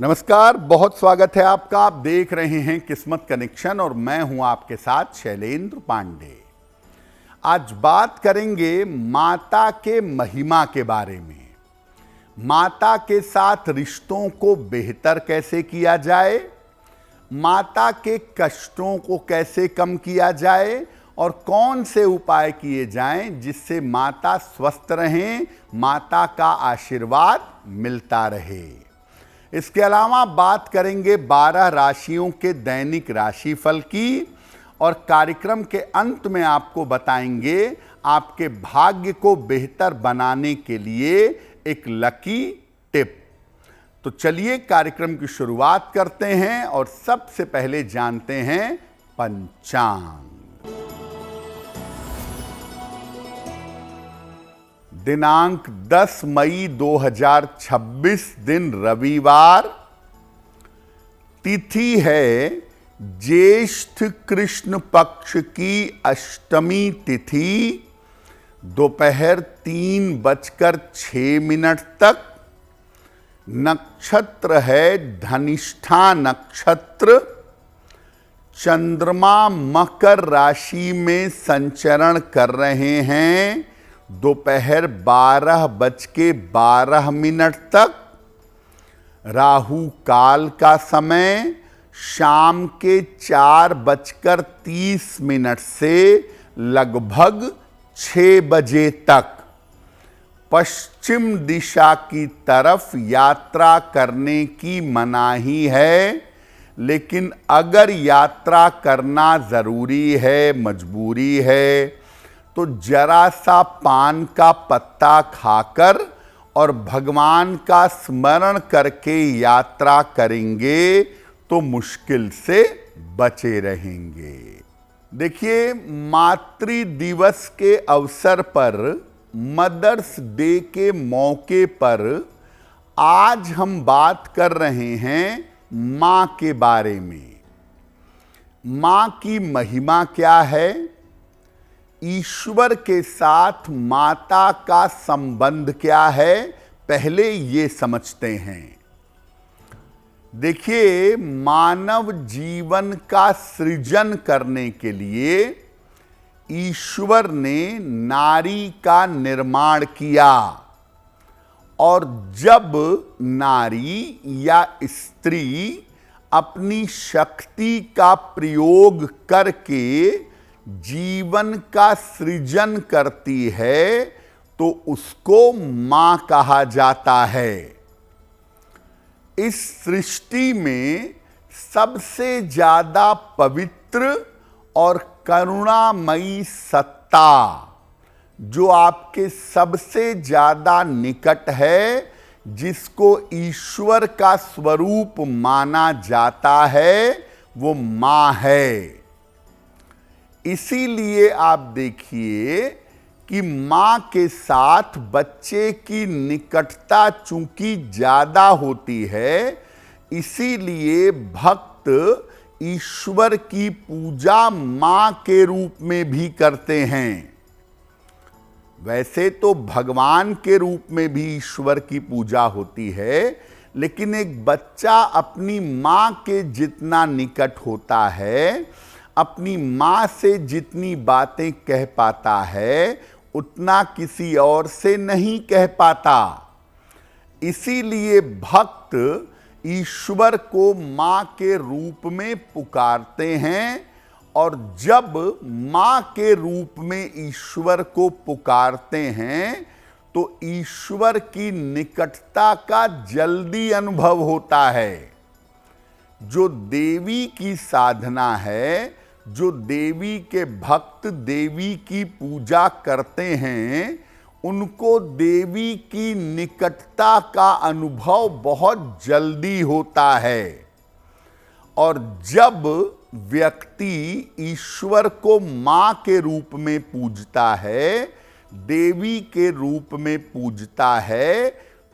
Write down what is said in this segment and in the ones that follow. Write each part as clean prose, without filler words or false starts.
नमस्कार, बहुत स्वागत है आपका। आप देख रहे हैं किस्मत कनेक्शन और मैं हूं आपके साथ शैलेंद्र पांडे। आज बात करेंगे माता के महिमा के बारे में। माता के साथ रिश्तों को बेहतर कैसे किया जाए, माता के कष्टों को कैसे कम किया जाए और कौन से उपाय किए जाएं जिससे माता स्वस्थ रहें, माता का आशीर्वाद मिलता रहे। इसके अलावा बात करेंगे 12 राशियों के दैनिक राशिफल की और कार्यक्रम के अंत में आपको बताएंगे आपके भाग्य को बेहतर बनाने के लिए एक लकी टिप। तो चलिए कार्यक्रम की शुरुआत करते हैं और सबसे पहले जानते हैं पंचांग। दिनांक 10 मई 2026 दिन रविवार, तिथि है ज्येष्ठ कृष्ण पक्ष की अष्टमी तिथि, दोपहर 3:06 तक। नक्षत्र है धनिष्ठा नक्षत्र। चंद्रमा मकर राशि में संचरण कर रहे हैं दोपहर 12:12 तक। राहु काल का समय शाम के 4:30 से लगभग 6 बजे तक। पश्चिम दिशा की तरफ यात्रा करने की मनाही है, लेकिन अगर यात्रा करना जरूरी है, मजबूरी है, तो जरा सा पान का पत्ता खाकर और भगवान का स्मरण करके यात्रा करेंगे तो मुश्किल से बचे रहेंगे। देखिए, मातृ दिवस के अवसर पर, मदर्स डे के मौके पर आज हम बात कर रहे हैं मां के बारे में। मां की महिमा क्या है, ईश्वर के साथ माता का संबंध क्या है, पहले ये समझते हैं। देखिए, मानव जीवन का सृजन करने के लिए ईश्वर ने नारी का निर्माण किया, और जब नारी या स्त्री अपनी शक्ति का प्रयोग करके जीवन का सृजन करती है तो उसको मां कहा जाता है। इस सृष्टि में सबसे ज्यादा पवित्र और करुणामयी सत्ता जो आपके सबसे ज्यादा निकट है, जिसको ईश्वर का स्वरूप माना जाता है, वो मां है। इसीलिए आप देखिए कि मां के साथ बच्चे की निकटता चूंकि ज्यादा होती है, इसीलिए भक्त ईश्वर की पूजा मां के रूप में भी करते हैं। वैसे तो भगवान के रूप में भी ईश्वर की पूजा होती है, लेकिन एक बच्चा अपनी मां के जितना निकट होता है, अपनी मां से जितनी बातें कह पाता है, उतना किसी और से नहीं कह पाता। इसीलिए भक्त ईश्वर को मां के रूप में पुकारते हैं, और जब मां के रूप में ईश्वर को पुकारते हैं तो ईश्वर की निकटता का जल्दी अनुभव होता है। जो देवी की साधना है, जो देवी के भक्त देवी की पूजा करते हैं, उनको देवी की निकटता का अनुभव बहुत जल्दी होता है। और जब व्यक्ति ईश्वर को मां के रूप में पूजता है, देवी के रूप में पूजता है,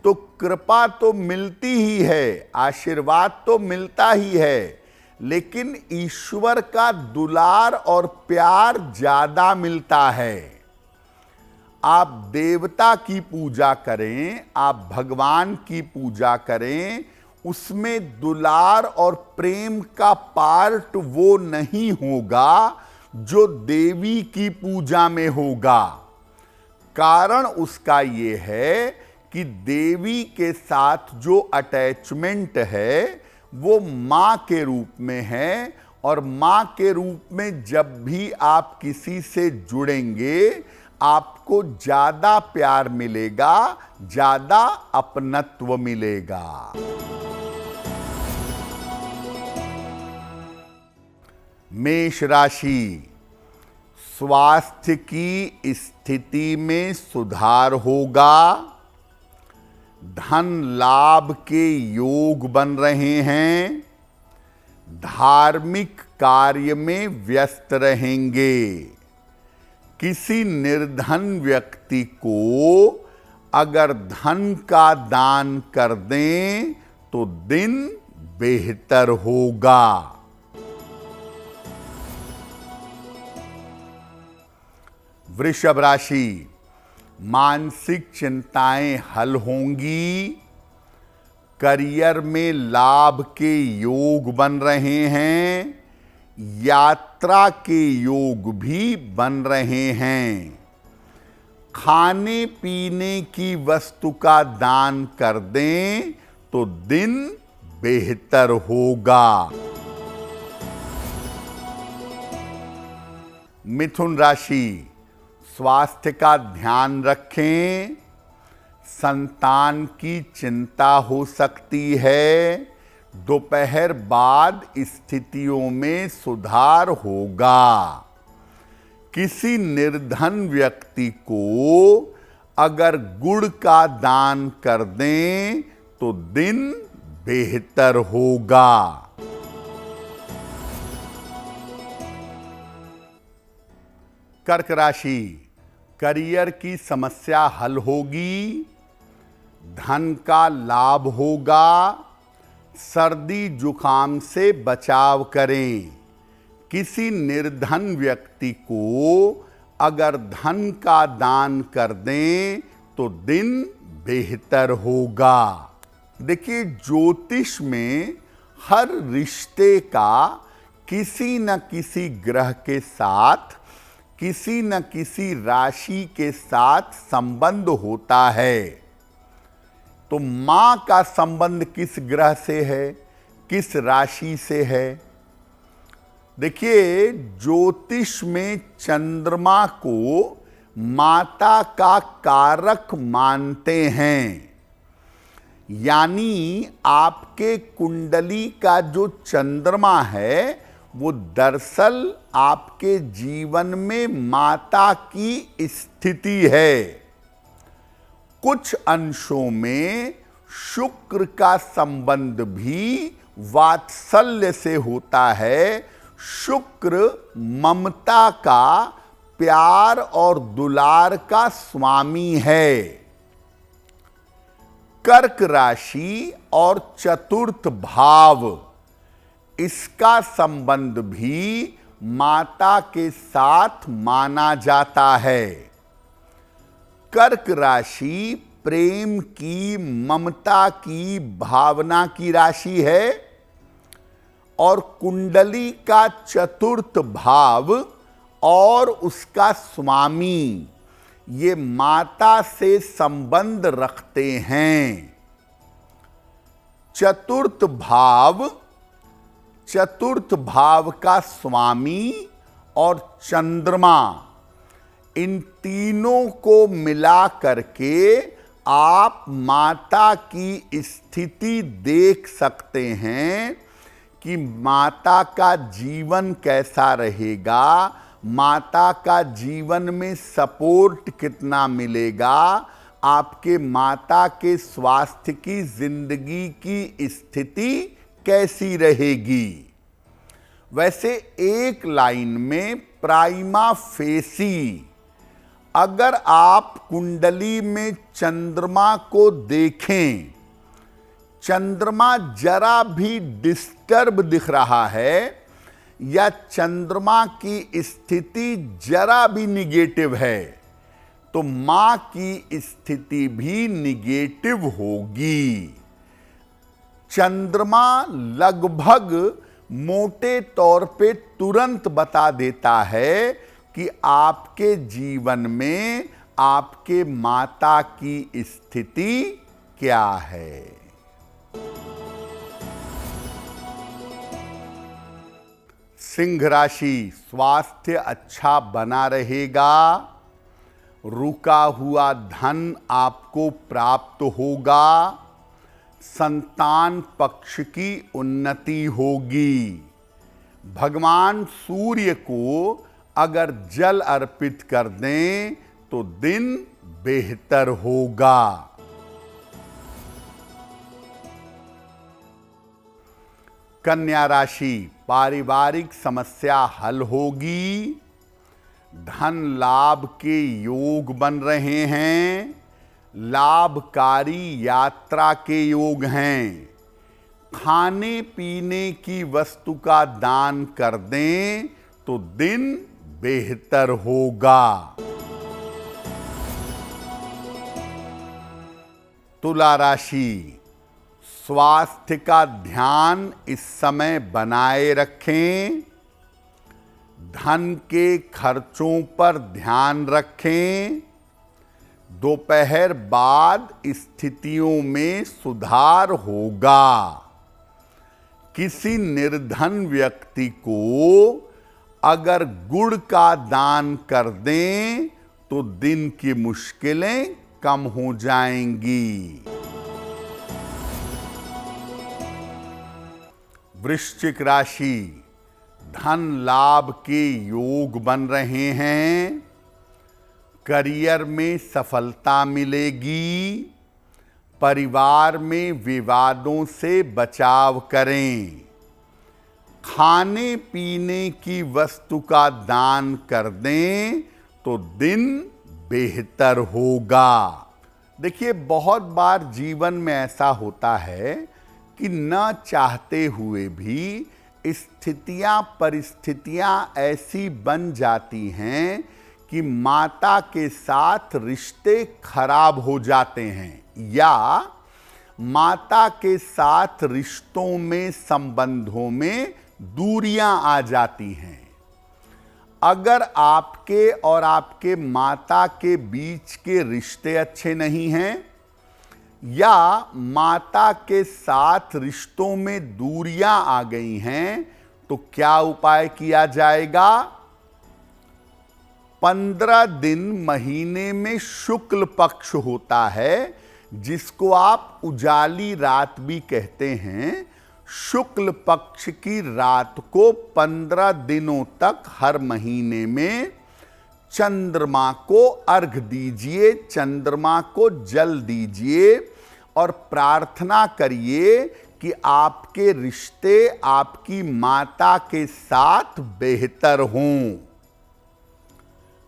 तो कृपा तो मिलती ही है, आशीर्वाद तो मिलता ही है, लेकिन ईश्वर का दुलार और प्यार ज्यादा मिलता है। आप देवता की पूजा करें, आप भगवान की पूजा करें, उसमें दुलार और प्रेम का पार्ट वो नहीं होगा जो देवी की पूजा में होगा। कारण उसका ये है कि देवी के साथ जो अटैचमेंट है वो मां के रूप में है, और मां के रूप में जब भी आप किसी से जुड़ेंगे आपको ज्यादा प्यार मिलेगा, ज्यादा अपनत्व मिलेगा। मेष राशि, स्वास्थ्य की स्थिति में सुधार होगा। धन लाभ के योग बन रहे हैं। धार्मिक कार्य में व्यस्त रहेंगे। किसी निर्धन व्यक्ति को अगर धन का दान कर दें तो दिन बेहतर होगा। वृषभ राशि, मानसिक चिंताएं हल होंगी। करियर में लाभ के योग बन रहे हैं। यात्रा के योग भी बन रहे हैं। खाने पीने की वस्तु का दान कर दें तो दिन बेहतर होगा। मिथुन राशि, स्वास्थ्य का ध्यान रखें। संतान की चिंता हो सकती है। दोपहर बाद स्थितियों में सुधार होगा। किसी निर्धन व्यक्ति को अगर गुड़ का दान कर दें तो दिन बेहतर होगा। कर्क राशि, करियर की समस्या हल होगी। धन का लाभ होगा। सर्दी जुकाम से बचाव करें। किसी निर्धन व्यक्ति को अगर धन का दान कर दें तो दिन बेहतर होगा। देखिए, ज्योतिष में हर रिश्ते का किसी न किसी ग्रह के साथ, किसी न किसी राशि के साथ संबंध होता है। तो मां का संबंध किस ग्रह से है, किस राशि से है? देखिए, ज्योतिष में चंद्रमा को माता का कारक मानते हैं। यानी आपके कुंडली का जो चंद्रमा है वो दरअसल आपके जीवन में माता की स्थिति है। कुछ अंशों में शुक्र का संबंध भी वात्सल्य से होता है। शुक्र ममता का, प्यार और दुलार का स्वामी है। कर्क राशि और चतुर्थ भाव, इसका संबंध भी माता के साथ माना जाता है। कर्क राशि प्रेम की, ममता की, भावना की राशि है और कुंडली का चतुर्थ भाव और उसका स्वामी ये माता से संबंध रखते हैं। चतुर्थ भाव का स्वामी और चंद्रमा, इन तीनों को मिला करके आप माता की स्थिति देख सकते हैं कि माता का जीवन कैसा रहेगा, माता का जीवन में सपोर्ट कितना मिलेगा, आपके माता के स्वास्थ्य की, जिंदगी की स्थिति कैसी रहेगी। वैसे एक लाइन में प्राइमा फेसी अगर आप कुंडली में चंद्रमा को देखें, चंद्रमा जरा भी डिस्टर्ब दिख रहा है या चंद्रमा की स्थिति जरा भी निगेटिव है तो मां की स्थिति भी निगेटिव होगी। चंद्रमा लगभग मोटे तौर पे तुरंत बता देता है कि आपके जीवन में आपके माता की स्थिति क्या है। सिंह राशि, स्वास्थ्य अच्छा बना रहेगा, रुका हुआ धन आपको प्राप्त होगा, संतान पक्ष की उन्नति होगी। भगवान सूर्य को अगर जल अर्पित कर दें तो दिन बेहतर होगा। कन्या राशि, पारिवारिक समस्या हल होगी, धन लाभ के योग बन रहे हैं, लाभकारी यात्रा के योग हैं। खाने पीने की वस्तु का दान कर दें तो दिन बेहतर होगा। तुला राशि, स्वास्थ्य का ध्यान इस समय बनाए रखें, धन के खर्चों पर ध्यान रखें, दोपहर बाद स्थितियों में सुधार होगा। किसी निर्धन व्यक्ति को अगर गुड़ का दान कर दें तो दिन की मुश्किलें कम हो जाएंगी। वृश्चिक राशि, धन लाभ के योग बन रहे हैं, करियर में सफलता मिलेगी, परिवार में विवादों से बचाव करें, खाने पीने की वस्तु का दान कर दें तो दिन बेहतर होगा। देखिए, बहुत बार जीवन में ऐसा होता है कि न चाहते हुए भी स्थितियां परिस्थितियां ऐसी बन जाती हैं कि माता के साथ रिश्ते खराब हो जाते हैं, या माता के साथ रिश्तों में संबंधों में दूरियां आ जाती हैं। अगर आपके और आपके माता के बीच के रिश्ते अच्छे नहीं हैं, या माता के साथ रिश्तों में दूरियां आ गई हैं, तो क्या उपाय किया जाएगा? 15 दिन महीने में शुक्ल पक्ष होता है, जिसको आप उजाली रात भी कहते हैं। शुक्ल पक्ष की रात को 15 दिनों तक हर महीने में चंद्रमा को अर्घ दीजिए, चंद्रमा को जल दीजिए और प्रार्थना करिए कि आपके रिश्ते आपकी माता के साथ बेहतर हों।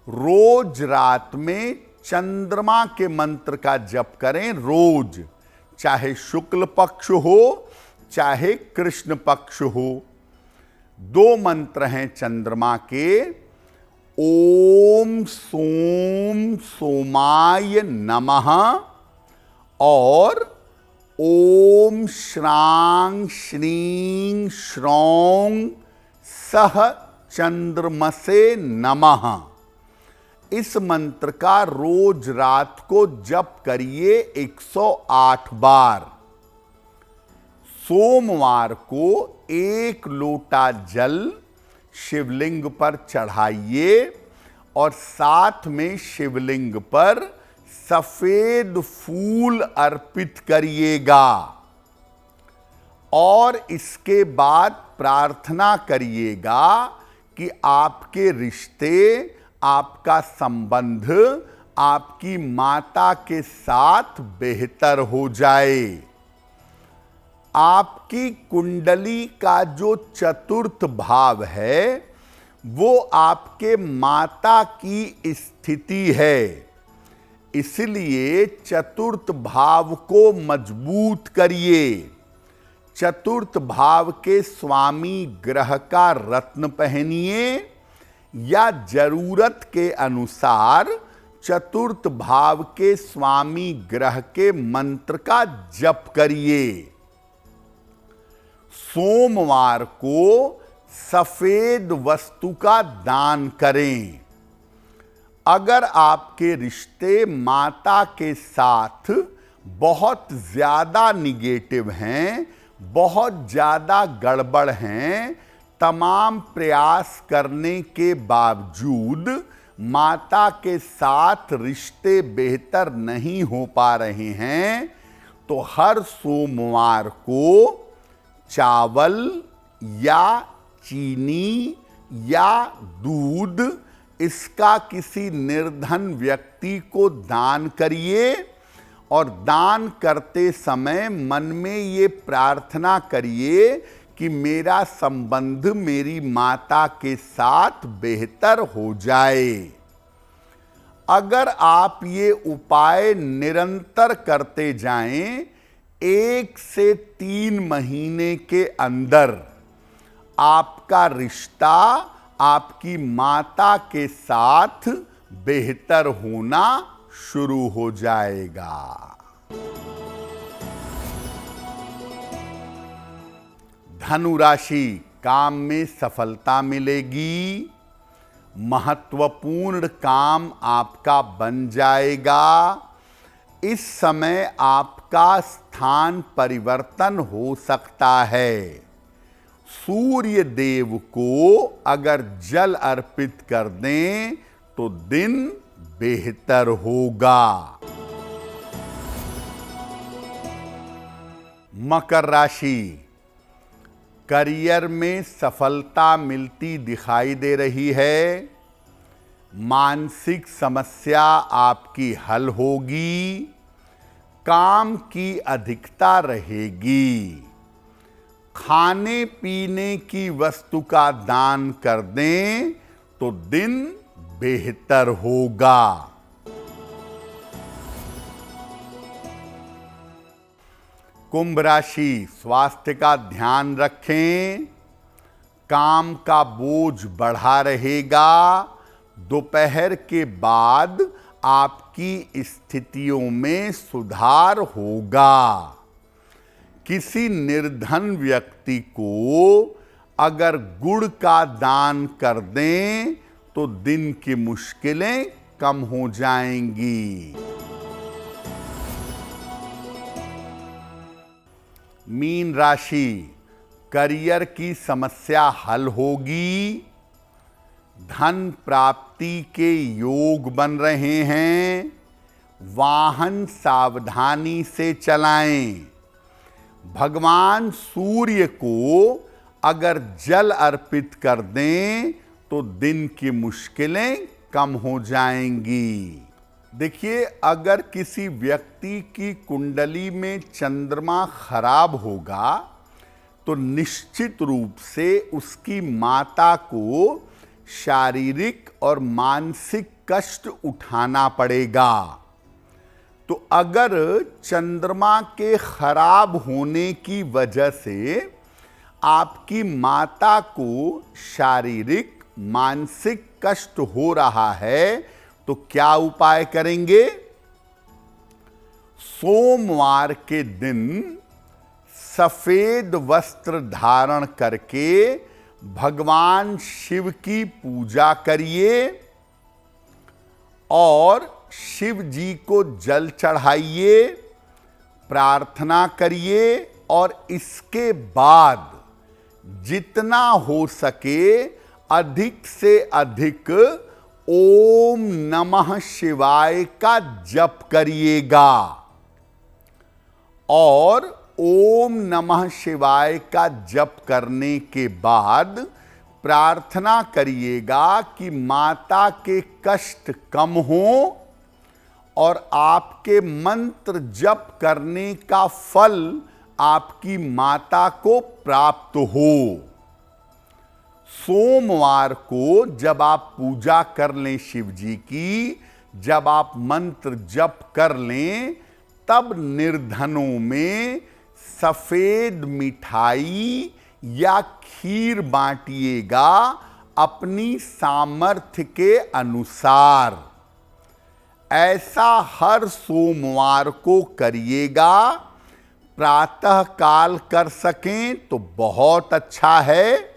रोज रात में चंद्रमा के मंत्र का जप करें, रोज, चाहे शुक्ल पक्ष हो चाहे कृष्ण पक्ष हो। 2 मंत्र हैं चंद्रमा के, ओम सोम सोमाय नमः और ओम श्रांग श्रीं श्रौं सह चंद्रमसे नमः। इस मंत्र का रोज रात को जप करिए 108 बार। सोमवार को 1 लोटा जल शिवलिंग पर चढ़ाइए और साथ में शिवलिंग पर सफेद फूल अर्पित करिएगा और इसके बाद प्रार्थना करिएगा कि आपके रिश्ते, आपका संबंध आपकी माता के साथ बेहतर हो जाए। आपकी कुंडली का जो चतुर्थ भाव है वो आपके माता की स्थिति है, इसलिए चतुर्थ भाव को मजबूत करिए। चतुर्थ भाव के स्वामी ग्रह का रत्न पहनिए या जरूरत के अनुसार चतुर्थ भाव के स्वामी ग्रह के मंत्र का जप करिए। सोमवार को सफेद वस्तु का दान करें। अगर आपके रिश्ते माता के साथ बहुत ज्यादा निगेटिव हैं, बहुत ज्यादा गड़बड़ हैं, तमाम प्रयास करने के बावजूद माता के साथ रिश्ते बेहतर नहीं हो पा रहे हैं, तो हर सोमवार को चावल या चीनी या दूध इसका किसी निर्धन व्यक्ति को दान करिए और दान करते समय मन में ये प्रार्थना करिए कि मेरा संबंध मेरी माता के साथ बेहतर हो जाए। अगर आप ये उपाय निरंतर करते जाएं, 1 से 3 महीने के अंदर आपका रिश्ता आपकी माता के साथ बेहतर होना शुरू हो जाएगा। धनु राशि, काम में सफलता मिलेगी, महत्वपूर्ण काम आपका बन जाएगा। इस समय आपका स्थान परिवर्तन हो सकता है। सूर्य देव को अगर जल अर्पित कर दें तो दिन बेहतर होगा। मकर राशि, करियर में सफलता मिलती दिखाई दे रही है। मानसिक समस्या आपकी हल होगी, काम की अधिकता रहेगी। खाने पीने की वस्तु का दान कर दें तो दिन बेहतर होगा। कुंभ राशि, स्वास्थ्य का ध्यान रखें, काम का बोझ बढ़ा रहेगा। दोपहर के बाद आपकी स्थितियों में सुधार होगा। किसी निर्धन व्यक्ति को अगर गुड़ का दान कर दें तो दिन की मुश्किलें कम हो जाएंगी। मीन राशि, करियर की समस्या हल होगी, धन प्राप्ति के योग बन रहे हैं। वाहन सावधानी से चलाएं। भगवान सूर्य को अगर जल अर्पित कर दें तो दिन की मुश्किलें कम हो जाएंगी। देखिए, अगर किसी व्यक्ति की कुंडली में चंद्रमा खराब होगा तो निश्चित रूप से उसकी माता को शारीरिक और मानसिक कष्ट उठाना पड़ेगा। तो अगर चंद्रमा के खराब होने की वजह से आपकी माता को शारीरिक मानसिक कष्ट हो रहा है तो क्या उपाय करेंगे? सोमवार के दिन सफेद वस्त्र धारण करके भगवान शिव की पूजा करिए और शिव जी को जल चढ़ाइए, प्रार्थना करिए और इसके बाद जितना हो सके अधिक से अधिक ओम नमः शिवाय का जप करिएगा। और ओम नमः शिवाय का जप करने के बाद प्रार्थना करिएगा कि माता के कष्ट कम हो और आपके मंत्र जप करने का फल आपकी माता को प्राप्त हो। सोमवार को जब आप पूजा कर लें शिव जी की, जब आप मंत्र जप कर लें, तब निर्धनों में सफेद मिठाई या खीर बांटिएगा अपनी सामर्थ्य के अनुसार। ऐसा हर सोमवार को करिएगा। प्रातः काल कर सकें तो बहुत अच्छा है,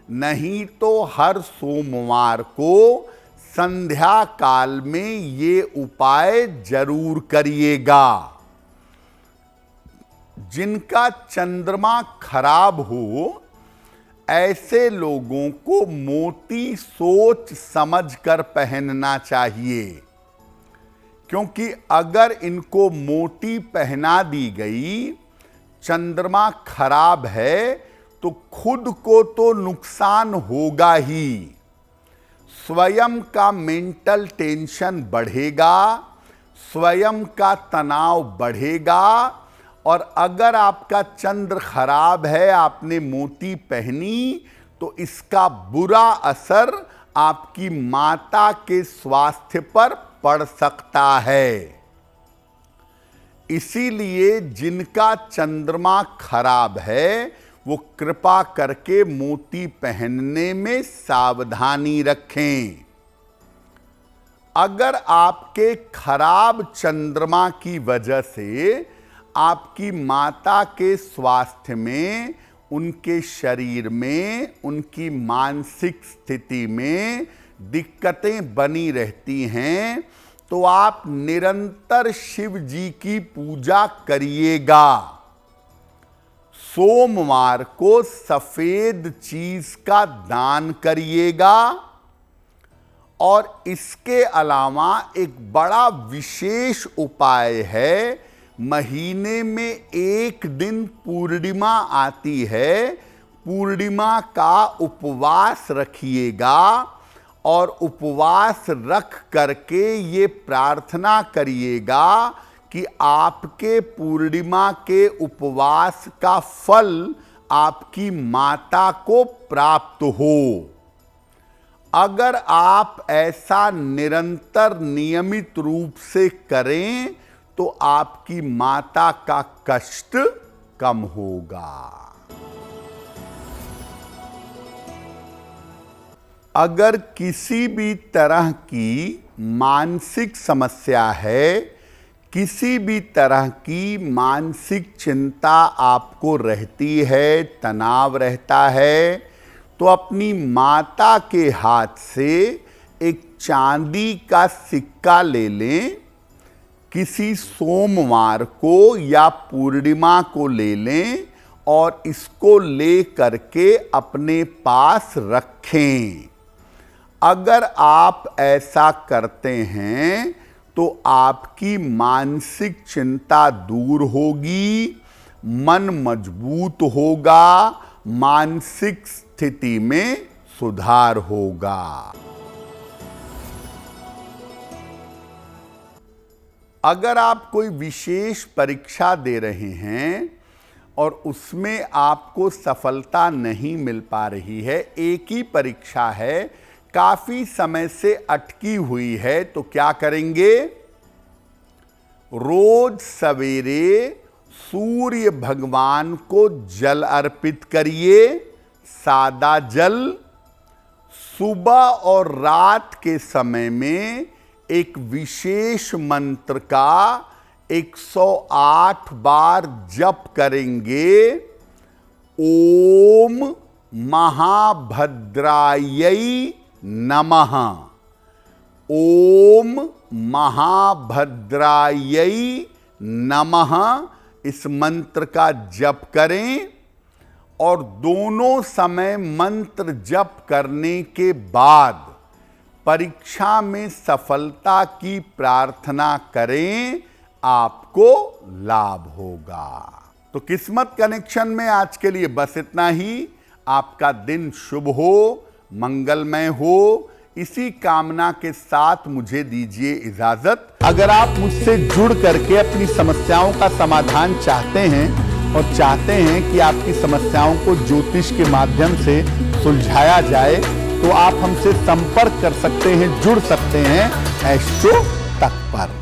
नहीं तो हर सोमवार को संध्या काल में ये उपाय जरूर करिएगा। जिनका चंद्रमा खराब हो, ऐसे लोगों को मोती सोच समझकर पहनना चाहिए, क्योंकि अगर इनको मोती पहना दी गई, चंद्रमा खराब है, तो खुद को तो नुकसान होगा ही, स्वयं का मेंटल टेंशन बढ़ेगा, स्वयं का तनाव बढ़ेगा। और अगर आपका चंद्र खराब है, आपने मोती पहनी, तो इसका बुरा असर आपकी माता के स्वास्थ्य पर पड़ सकता है। इसीलिए जिनका चंद्रमा खराब है, वो कृपा करके मोती पहनने में सावधानी रखें। अगर आपके खराब चंद्रमा की वजह से आपकी माता के स्वास्थ्य में, उनके शरीर में, उनकी मानसिक स्थिति में दिक्कतें बनी रहती हैं, तो आप निरंतर शिव जी की पूजा करिएगा। सोमवार को सफेद चीज का दान करिएगा। और इसके अलावा एक बड़ा विशेष उपाय है, महीने में एक दिन पूर्णिमा आती है, पूर्णिमा का उपवास रखिएगा और उपवास रख करके ये प्रार्थना करिएगा कि आपके पूर्णिमा के उपवास का फल आपकी माता को प्राप्त हो। अगर आप ऐसा निरंतर नियमित रूप से करें तो आपकी माता का कष्ट कम होगा। अगर किसी भी तरह की मानसिक समस्या है, किसी भी तरह की मानसिक चिंता आपको रहती है, तनाव रहता है, तो अपनी माता के हाथ से एक चांदी का सिक्का ले लें, किसी सोमवार को या पूर्णिमा को ले लें और इसको ले करके अपने पास रखें। अगर आप ऐसा करते हैं तो आपकी मानसिक चिंता दूर होगी, मन मजबूत होगा, मानसिक स्थिति में सुधार होगा। अगर आप कोई विशेष परीक्षा दे रहे हैं और उसमें आपको सफलता नहीं मिल पा रही है, एक ही परीक्षा है, काफी समय से अटकी हुई है, तो क्या करेंगे? रोज सवेरे सूर्य भगवान को जल अर्पित करिए, सादा जल। सुबह और रात के समय में एक विशेष मंत्र का 108 बार जप करेंगे। ओम महाभद्रायै नमः। ओम महाभद्रायै नमः इस मंत्र का जप करें और दोनों समय मंत्र जप करने के बाद परीक्षा में सफलता की प्रार्थना करें, आपको लाभ होगा। तो किस्मत कनेक्शन में आज के लिए बस इतना ही। आपका दिन शुभ हो, मंगलमय हो, इसी कामना के साथ मुझे दीजिए इजाजत। अगर आप मुझसे जुड़ करके अपनी समस्याओं का समाधान चाहते हैं और चाहते हैं कि आपकी समस्याओं को ज्योतिष के माध्यम से सुलझाया जाए, तो आप हमसे संपर्क कर सकते हैं, जुड़ सकते हैं एस्ट्रो तक पर।